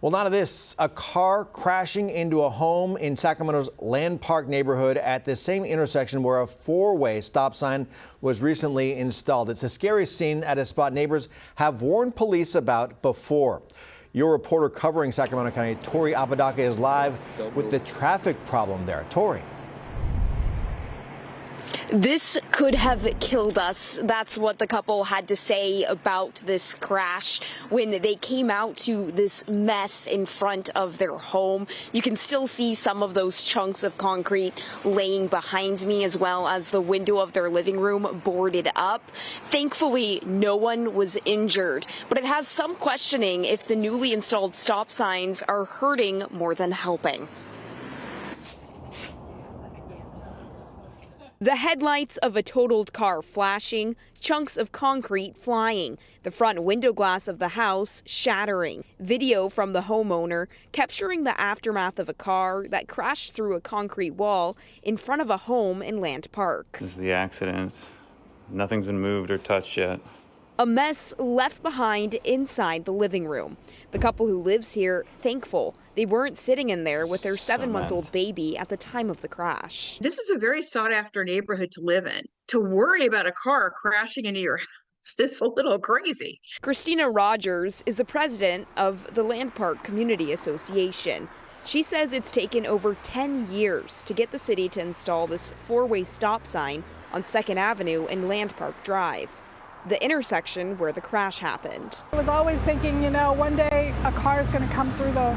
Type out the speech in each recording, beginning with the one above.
Well, none of this. A car crashing into a home in Sacramento's Land Park neighborhood at the same intersection where a four-way stop sign was recently installed. It's a scary scene at a spot neighbors have warned police about before. Your reporter covering Sacramento County, Tori Apodaca, is live with the traffic problem there. Tori. This could have killed us. That's what the couple had to say about this crash when they came out to this mess in front of their home. You can still see some of those chunks of concrete laying behind me, as well as the window of their living room boarded up. Thankfully, no one was injured, but it has some questioning if the newly installed stop signs are hurting more than helping. The headlights of a totaled car flashing, chunks of concrete flying, the front window glass of the house shattering. Video from the homeowner capturing the aftermath of a car that crashed through a concrete wall in front of a home in Land Park. This is the accident. Nothing's been moved or touched yet. A mess left behind inside the living room. The couple who lives here thankful they weren't sitting in there with their 7-month-old baby at the time of the crash. This is a very sought-after neighborhood to live in. To worry about a car crashing into your house is a little crazy. Christina Rogers is the president of the Land Park Community Association. She says it's taken over 10 years to get the city to install this four-way stop sign on 2nd Avenue and Land Park Drive, the intersection where the crash happened. I was always thinking, one day a car is going to come through the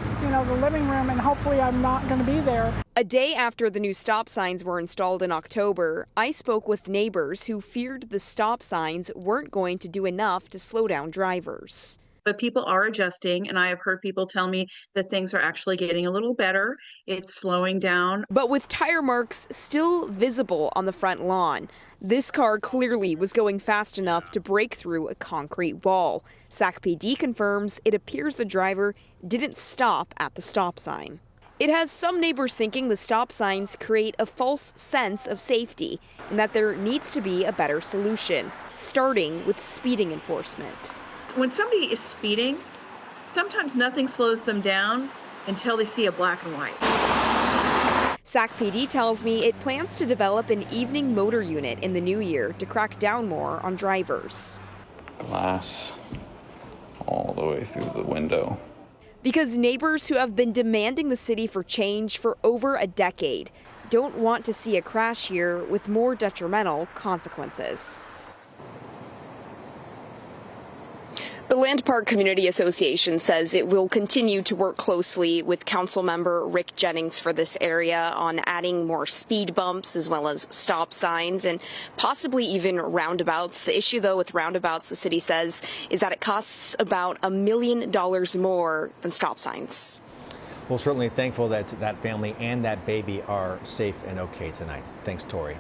living room and hopefully I'm not going to be there. A day after the new stop signs were installed in October, I spoke with neighbors who feared the stop signs weren't going to do enough to slow down drivers. But people are adjusting, and I have heard people tell me that things are actually getting a little better. It's slowing down. But with tire marks still visible on the front lawn, this car clearly was going fast enough to break through a concrete wall. Sac PD confirms it appears the driver didn't stop at the stop sign. It has some neighbors thinking the stop signs create a false sense of safety and that there needs to be a better solution, starting with speeding enforcement. When somebody is speeding, sometimes nothing slows them down until they see a black and white. Sac PD tells me it plans to develop an evening motor unit in the new year to crack down more on drivers. Glass all the way through the window. Because neighbors who have been demanding the city for change for over a decade don't want to see a crash here with more detrimental consequences. The Land Park Community Association says it will continue to work closely with council member Rick Jennings for this area on adding more speed bumps as well as stop signs and possibly even roundabouts. The issue, though, with roundabouts, the city says, is that it costs about $1 million more than stop signs. Well, certainly thankful that that family and that baby are safe and okay tonight. Thanks, Tori.